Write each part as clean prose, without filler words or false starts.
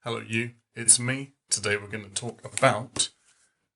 Hello you, it's me. Today we're going to talk about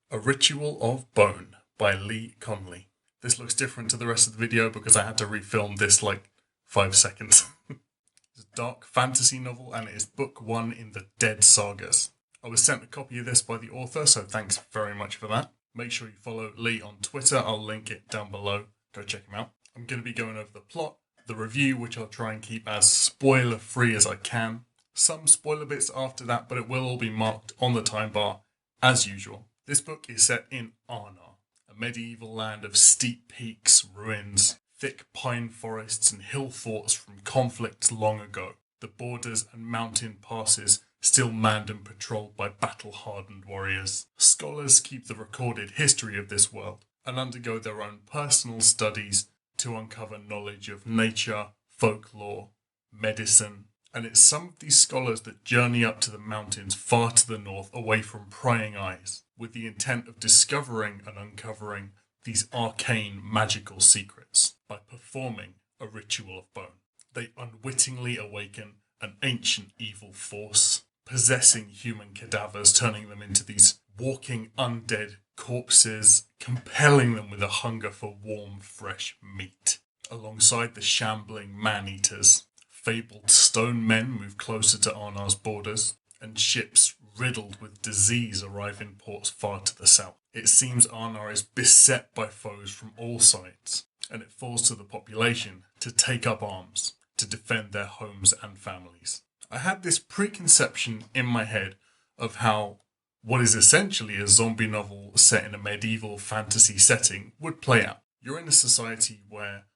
A Ritual of Bone by Conley. This looks different to the rest of the video because I had to refilm this like 5 seconds. It's a dark fantasy novel and it is book 1 in the Dead Sagas. I was sent a copy of this by the author, so thanks very much for that. Make sure you follow Lee on Twitter, I'll link it down below. Go check him out. I'm going to be going over the plot, the review, which I'll try and keep as spoiler free as I can. Some spoiler bits after that, but it will all be marked on the time bar as usual. This book is set in Arnar, a medieval land of steep peaks, ruins, thick pine forests and hill forts from conflicts long ago. The borders and mountain passes still manned and patrolled by battle-hardened warriors. Scholars keep the recorded history of this world and undergo their own personal studies to uncover knowledge of nature, folklore, medicine, and it's some of these scholars that journey up to the mountains far to the north away from prying eyes, with the intent of discovering and uncovering these arcane magical secrets by performing a ritual of bone. They unwittingly awaken an ancient evil force, possessing human cadavers, turning them into these walking undead corpses, compelling them with a hunger for warm, fresh meat. Alongside the shambling man-eaters, fabled stone men move closer to Arnar's borders, and ships riddled with disease arrive in ports far to the south. It seems Arnar is beset by foes from all sides, and it falls to the population to take up arms to defend their homes and families. I had this preconception in my head of how what is essentially a zombie novel set in a medieval fantasy setting would play out. You're in a society where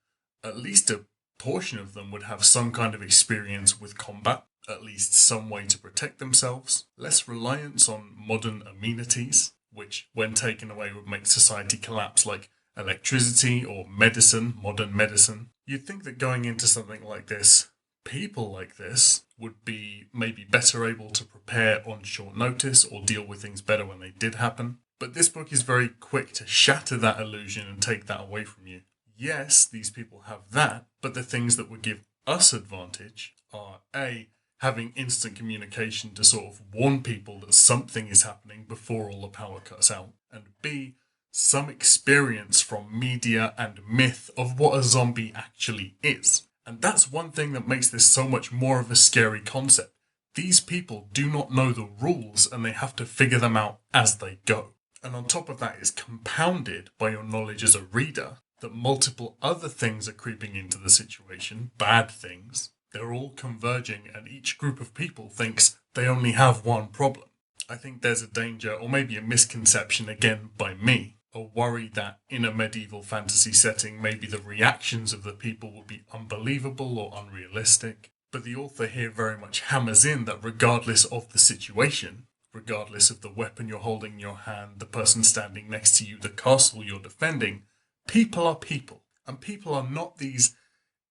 at least a portion of them would have some kind of experience with combat, at least some way to protect themselves, less reliance on modern amenities, which when taken away would make society collapse, like electricity or medicine, modern medicine. You'd think that going into something like this, people like this would be maybe better able to prepare on short notice or deal with things better when they did happen. But this book is very quick to shatter that illusion and take that away from you. Yes, these people have that, but the things that would give us advantage are A, having instant communication to sort of warn people that something is happening before all the power cuts out, and B, some experience from media and myth of what a zombie actually is. And that's one thing that makes this so much more of a scary concept. These people do not know the rules and they have to figure them out as they go. And on top of that, it's compounded by your knowledge as a reader that multiple other things are creeping into the situation, bad things. They're all converging and each group of people thinks they only have one problem. I think there's a danger, or maybe a misconception again by me, a worry that in a medieval fantasy setting maybe the reactions of the people will be unbelievable or unrealistic. But the author here very much hammers in that regardless of the situation, regardless of the weapon you're holding in your hand, the person standing next to you, the castle you're defending, people are people, and people are not these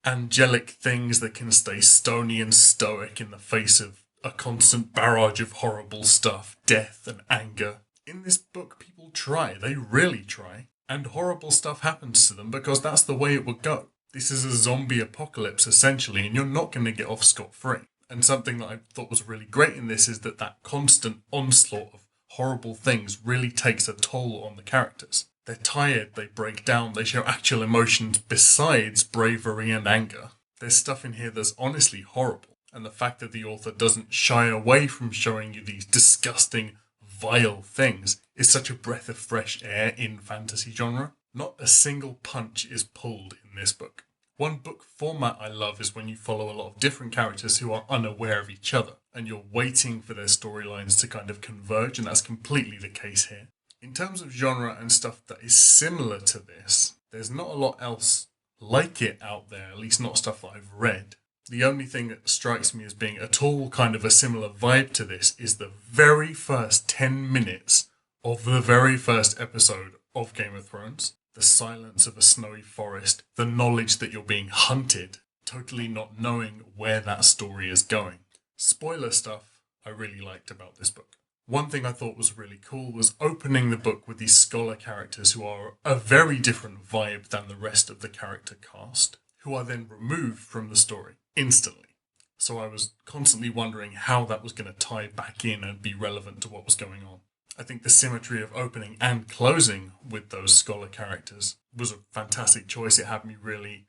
angelic things that can stay stony and stoic in the face of a constant barrage of horrible stuff, death and anger. In this book, people try, they really try, and horrible stuff happens to them because that's the way it would go. This is a zombie apocalypse essentially, and you're not going to get off scot-free. And something that I thought was really great in this is that constant onslaught of horrible things really takes a toll on the characters. They're tired, they break down, they show actual emotions besides bravery and anger. There's stuff in here that's honestly horrible, and the fact that the author doesn't shy away from showing you these disgusting, vile things is such a breath of fresh air in fantasy genre. Not a single punch is pulled in this book. One book format I love is when you follow a lot of different characters who are unaware of each other, and you're waiting for their storylines to kind of converge, and that's completely the case here. In terms of genre and stuff that is similar to this, there's not a lot else like it out there, at least not stuff that I've read. The only thing that strikes me as being at all kind of a similar vibe to this is the very first 10 minutes of the very first episode of Game of Thrones. The silence of a snowy forest, the knowledge that you're being hunted, totally not knowing where that story is going. Spoiler stuff I really liked about this book. One thing I thought was really cool was opening the book with these scholar characters who are a very different vibe than the rest of the character cast, who are then removed from the story instantly. So I was constantly wondering how that was going to tie back in and be relevant to what was going on. I think the symmetry of opening and closing with those scholar characters was a fantastic choice. It had me really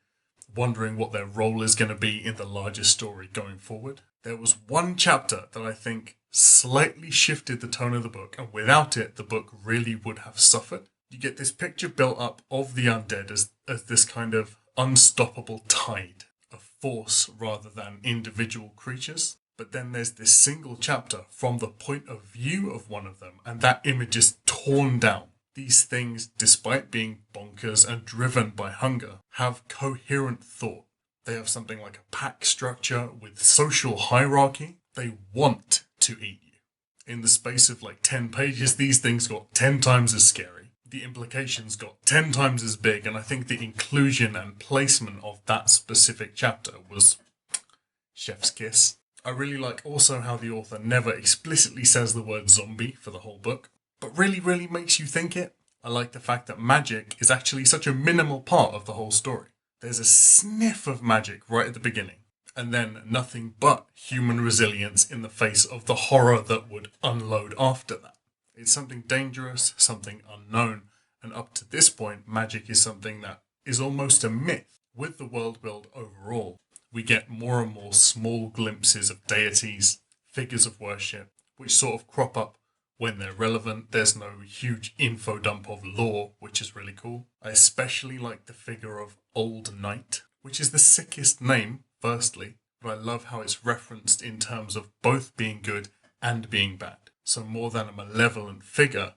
wondering what their role is going to be in the larger story going forward. There was one chapter that I think slightly shifted the tone of the book, and without it, the book really would have suffered. You get this picture built up of the undead as this kind of unstoppable tide, a force rather than individual creatures. But then there's this single chapter from the point of view of one of them, and that image is torn down. These things, despite being bonkers and driven by hunger, have coherent thought. They have something like a pack structure with social hierarchy. They want to eat you. In the space of like 10 pages, these things got 10 times as scary. The implications got 10 times as big, and I think the inclusion and placement of that specific chapter was chef's kiss. I really like also how the author never explicitly says the word zombie for the whole book, but really makes you think it. I like the fact that magic is actually such a minimal part of the whole story. There's a sniff of magic right at the beginning, and then nothing but human resilience in the face of the horror that would unload after that. It's something dangerous, something unknown, and up to this point, magic is something that is almost a myth. With the world build overall, we get more and more small glimpses of deities, figures of worship, which sort of crop up when they're relevant. There's no huge info dump of lore, which is really cool. I especially like the figure of Old Knight, which is the sickest name, firstly, but I love how it's referenced in terms of both being good and being bad. So more than a malevolent figure,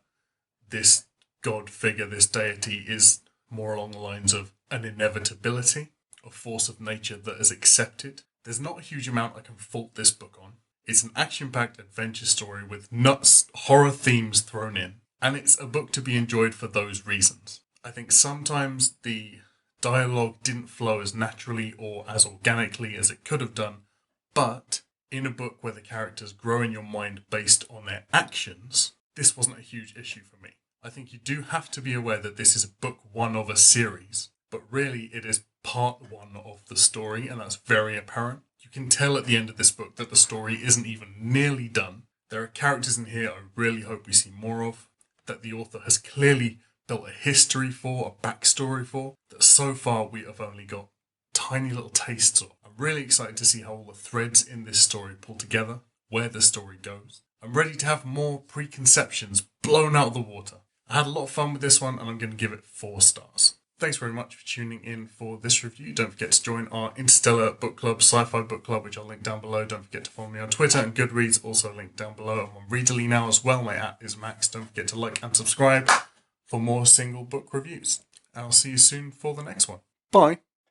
this god figure, this deity, is more along the lines of an inevitability, a force of nature that is accepted. There's not a huge amount I can fault this book on. It's an action-packed adventure story with nuts horror themes thrown in, and it's a book to be enjoyed for those reasons. I think sometimes the dialogue didn't flow as naturally or as organically as it could have done, but in a book where the characters grow in your mind based on their actions, this wasn't a huge issue for me. I think you do have to be aware that this is book one of a series, but really it is part one of the story, and that's very apparent. You can tell at the end of this book that the story isn't even nearly done. There are characters in here I really hope we see more of, that the author has clearly built a history for, a backstory for, that so far we have only got tiny little tastes of. I'm really excited to see how all the threads in this story pull together, where the story goes. I'm ready to have more preconceptions blown out of the water. I had a lot of fun with this one, and I'm going to give it 4 stars. Thanks very much for tuning in for this review. Don't forget to join our Interstellar Book Club, Sci-Fi Book Club, which I'll link down below. Don't forget to follow me on Twitter and Goodreads, also linked down below. I'm on Readerly now as well. My @ is Max. Don't forget to like and subscribe for more single book reviews. And I'll see you soon for the next one. Bye.